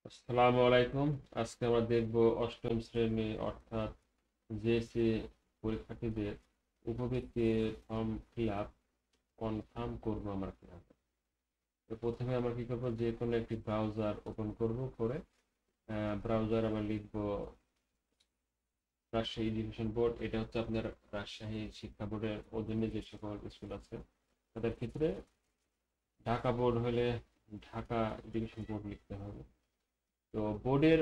আসসালামু আলাইকুম। আজকে আমরা দেখব অষ্টম শ্রেণী অর্থাৎ জেএসসি পরীক্ষার্থীদের উপবৃত্তি ফর্ম ফিল আপ কনফার্ম করবো আমরা কিভাবে। তো প্রথমে আমরা কি করব, যে কোনো একটি ব্রাউজার ওপেন করব, করে ব্রাউজার আমরা লিখব রাজশাহী এডুকেশন বোর্ড। এটা হচ্ছে আপনার রাজশাহী শিক্ষা বোর্ডের অধীনে যে সকল স্কুল আছে তাদের ক্ষেত্রে ঢাকা বোর্ড হলে ঢাকা এডুকেশন বোর্ড লিখতে হবে। তো বোর্ডের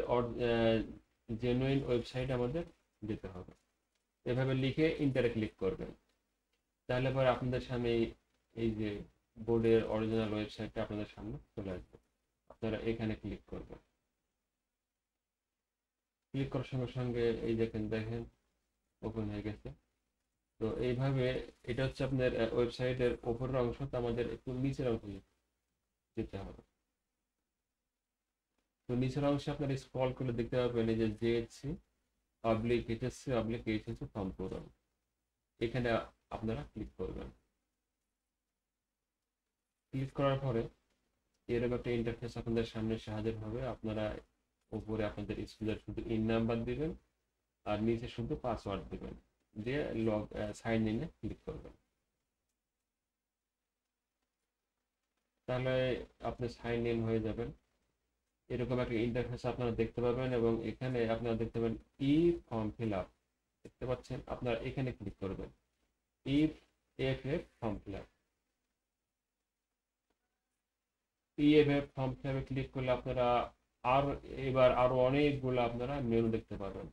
জেনুইন ওয়েবসাইট আমাদের দিতে হবে। এভাবে লিখে ইন্টারে ক্লিক করবেন, তাহলে পরে আপনাদের সামনে এই যে বোর্ডের অরিজিনাল ওয়েবসাইটটা আপনাদের সামনে চলে আসবে। আপনারা এখানে ক্লিক করবেন। ক্লিক করার সঙ্গে সঙ্গে এই দেখেন দেখেন ওপেন হয়ে গেছে। তো এইভাবে এটা হচ্ছে আপনার ওয়েবসাইটের উপরের অংশ, তো আমাদের একটু নিচের অংশ যেতে হবে। তো নিচের অংশে আপনারা স্ক্রল করলে দেখতে পাবেন এই যে JSC public HSC public HSC form পূরণ, এখানে আপনারা ক্লিক করবেন। ক্লিক করার পরে এরকম একটা ইন্টারফেস আপনাদের সামনে হাজির হবে। আপনারা উপরে আপনাদের স্কুলের শুধু ইন নাম্বার দিবেন আর নিচে শুধু পাসওয়ার্ড দিবেন, দিয়ে সাইন ইনে ক্লিক করবেন। তাহলে আপনি সাইন ইন হয়ে যাবেন। এরকম একটা ইন্টারফেস আপনারা দেখতে পাবেন এবং এখানে আপনারা দেখতে পাবেন ই ফর্ম ফিল আপ, দেখতে পাচ্ছেন। আপনারা এখানে ক্লিক করবেন, E F F form fill up. EFF form fill আপে ক্লিক করলে আপনারা আর এবার আরো অনেকগুলো আপনারা মেনু দেখতে পাবেন।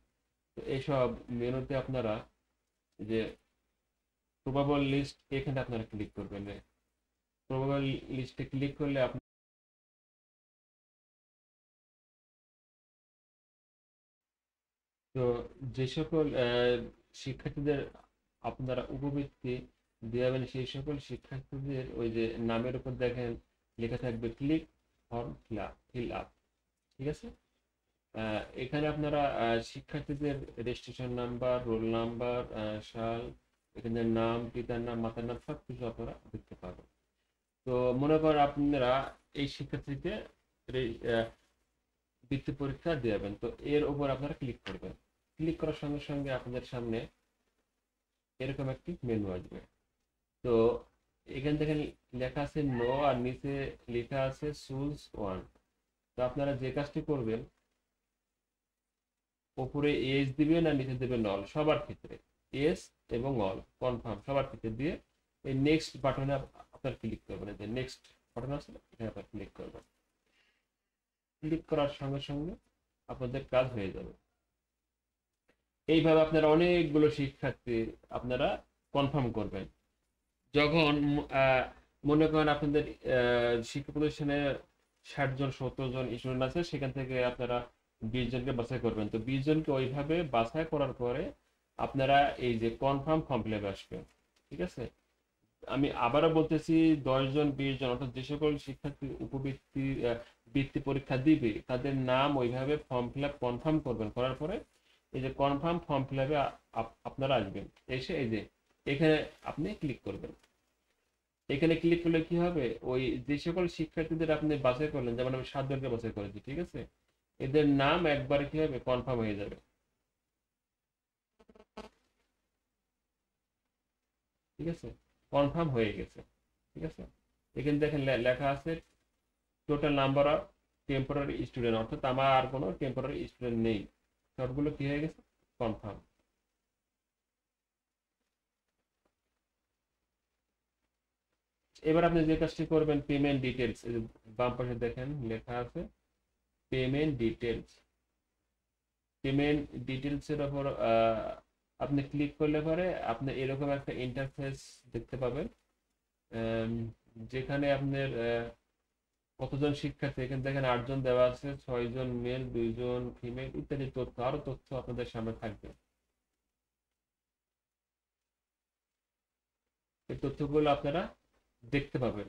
তো এইসব মেনুতে আপনারা যে প্রবাবল লিস্ট, এখানে আপনারা ক্লিক করবেন। প্রবাবল লিস্টে ক্লিক করলে আপনি তো যে সকল শিক্ষার্থীদের আপনারা উপবৃত্তি দেওয়াবেন সেই সকল শিক্ষার্থীদের ওই যে নামের উপর দেখেন লেখা থাকবে ক্লিক ফর্ম ফিল আপ, ঠিক আছে। এখানে আপনারা শিক্ষার্থীদের রেজিস্ট্রেশন নাম্বার, রোল নাম্বার, সাল, এখানে নাম, পিতার নাম, মাতার নাম সবকিছু আপনারা দেখতে পাবেন। তো মনে করেন আপনারা এই শিক্ষার্থীকে বৃত্তি পরীক্ষা দেবেন, তো এর উপর আপনারা ক্লিক করবেন। ক্লিক করার সঙ্গে সঙ্গে আপনাদের সামনে এরকম একটি মেনু আসবে। তো এখান থেকে লেখা আছে নো, আর নিচে লেখা আছে চুজ ওয়ান। তো আপনারা যে কাজটি করবেন, উপরে এস দিবেন আর নিচে দেবেন অল, সবার ক্ষেত্রে এস এবং অল কনফার্ম সবার ক্ষেত্রে দিয়ে এই নেক্সট বাটনে আপনার ক্লিক করবেন। যে নেক্সট বাটন আছে এখানে আপনার ক্লিক করবেন। ক্লিক করার সঙ্গে সঙ্গে আপনাদের কাজ হয়ে যাবে। এইভাবে আপনারা অনেকগুলো শিক্ষার্থী আপনারা কনফার্ম করবেন। যখন মনে করেন আপনাদের শিক্ষা প্রতিষ্ঠানে 60 জন 70 জন স্টুডেন্ট আছে, সেখান থেকে আপনারা 20 জনকে বাছাই করবেন। তো 20 জনকে ওইভাবে বাছাই করার পরে আপনারা এই যে কনফার্ম ফর্ম ফিল আপে আসবেন, ঠিক আছে। আমি আবারও বলতেছি, 10 জন 20 জন অর্থাৎ যে সকল শিক্ষার্থী উপবৃত্তি বৃত্তি পরীক্ষা দিবে তাদের নাম ওইভাবে ফর্ম ফিল আপ কনফার্ম করবেন। করার পরে এই যে কনফার্ম ফর্ম ফিল আপে আপনারা আসবেন, এসে এই যে এখানে আপনি ক্লিক করবেন। এখানে ক্লিক করলে কি হবে, ওই যে সকল শিক্ষার্থীদের আপনি বাছাই করলেন, যেমন আমি 7 জনকে বাছাই করেছি, ঠিক আছে, এদের নাম একবারে কি হবে কনফার্ম হয়ে যাবে, ঠিক আছে। কনফার্ম হয়ে গেছে, ঠিক আছে। এখানে দেখেন লেখা আছে total number of temporary student, অর্থাৎ আমার আর কোনো টেম্পোরারি স্টুডেন্ট নেই, সবগুলো কি হয়ে গেছে কনফার্ম। এবার আপনি যে কাজটি করবেন, পেমেন্ট ডিটেলস, বাম পাশে দেখেন লেখা আছে পেমেন্ট ডিটেলস। পেমেন্ট ডিটেলস এর উপর আপনি ক্লিক করলে পরে আপনি এরকম একটা ইন্টারফেস দেখতে পাবেন, আম, যেখানে আপনার কতজন শিক্ষার্থী, এখানে দেখেন 8 জন দেওয়া আছে, 6 জন মেল, 2 জন ফিমেল ইত্যাদি তথ্য, আরো তথ্য আপনাদের সামনে থাকবে। এই তথ্যগুলো আপনারা দেখতে পাবেন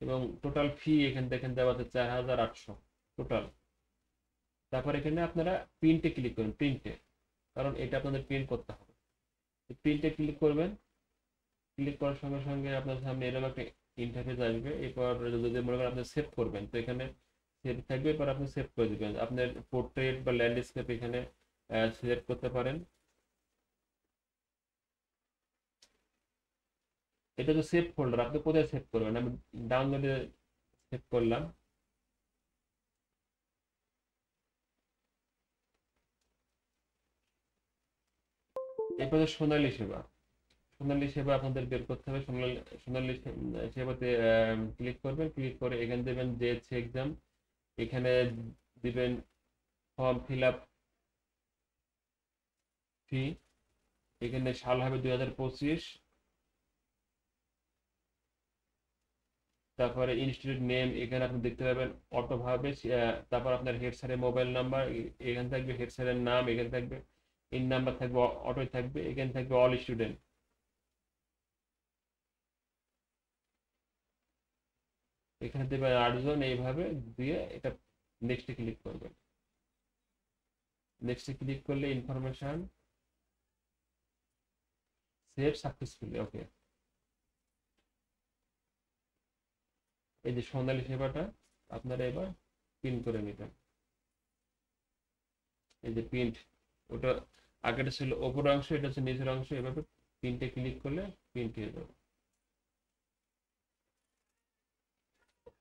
এবং টোটাল ফি এখানে দেখেন দেওয়া আছে 4800 টোটাল। তারপর এখানে আপনারা প্রিন্টে ক্লিক করুন, প্রিন্টে, কারণ এটা আপনাদের প্রিন্ট করতে হবে। প্রিন্টে ক্লিক করবেন। ক্লিক করার সঙ্গে সঙ্গে আপনার সামনে এরকম একটা ইন্টারফেস আসবে। এরপর যদি মনে করেন আপনি সেভ করবেন, তো এখানে সেভ থাকবে, এরপর আপনি সেভ করে দিবেন। আপনার পোর্ট্রেট বা ল্যান্ডস্কেপ এখানে সিলেক্ট করতে পারেন। এটা তো সেভ ফোল্ডার, আপনি কোথায় সেভ করবেন? আমি ডাউনলোডে সেভ করলাম। এরপর সোনালী সেবা। সোনালী সেবা আপনাদের বের করতে হবে। সোনালী সোনালী সেবাতে ক্লিক করবেন, ক্লিক করে এখানে দেবেন জেএসসি এক্সাম, এখানে দিবেন ফর্ম ফিল আপ ফি, এখানে সাল হবে 2025, তারপরে ইনস্টিটিউট নেম এখানে আপনি দেখতে পাবেন অটো ভাবে। তারপর আপনার হেড স্যারের মোবাইল নাম্বার এখানে থাকবে, হেড স্যারের নাম এখানে থাকবে, ইন নাম্বার থাকবে, অটোই থাকবে, এখানে থাকবে অল স্টুডেন্ট, এখানে দেবেন 8 জন, এইভাবে দিয়ে এটা নেক্সটে ক্লিক করবেন। নেক্সটে ক্লিক করলে ইনফরমেশন সেভ সাকসেসফুলি, ওকে। এই যে সোনালী সেবাটা আপনারা এবার প্রিন্ট করে নেবেন। এই যে প্রিন্ট, ওটা আগেটা ছিল ওপর অংশ, এটা হচ্ছে নিচের অংশ, এভাবে প্রিন্টে ক্লিক করলে প্রিন্ট হয়ে যাবে।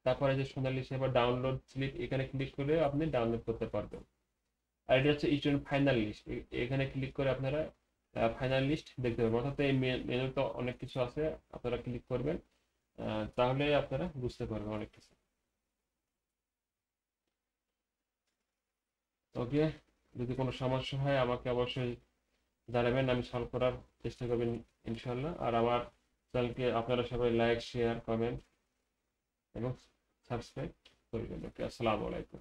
তারপরে যে সোনালী সেবা ডাউনলোড স্লিপ, এখানে ক্লিক করে আপনি ডাউনলোড করতে পারবেন। আর এটা হচ্ছে স্টুডেন্ট ফাইনাল লিস্ট, এখানে ক্লিক করে আপনারা ফাইনাল লিস্ট দেখতে পাবেন। অর্থাৎ এই মেনুতে অনেক কিছু আছে, আপনারা ক্লিক করবেন, তাহলে আপনারা বুঝতে পারবেন অনেক কিছু। ওকে, যদি কোনো সমস্যা হয় আমাকে অবশ্যই জানাবেন, আমি সলভ করার চেষ্টা করবেন ইনশাল্লাহ। আর আমার চ্যানেলকে আপনারা সবাই লাইক, শেয়ার, কমেন্ট এবং সাবস্ক্রাইব করবেন। ওকে, আসসালামু আলাইকুম।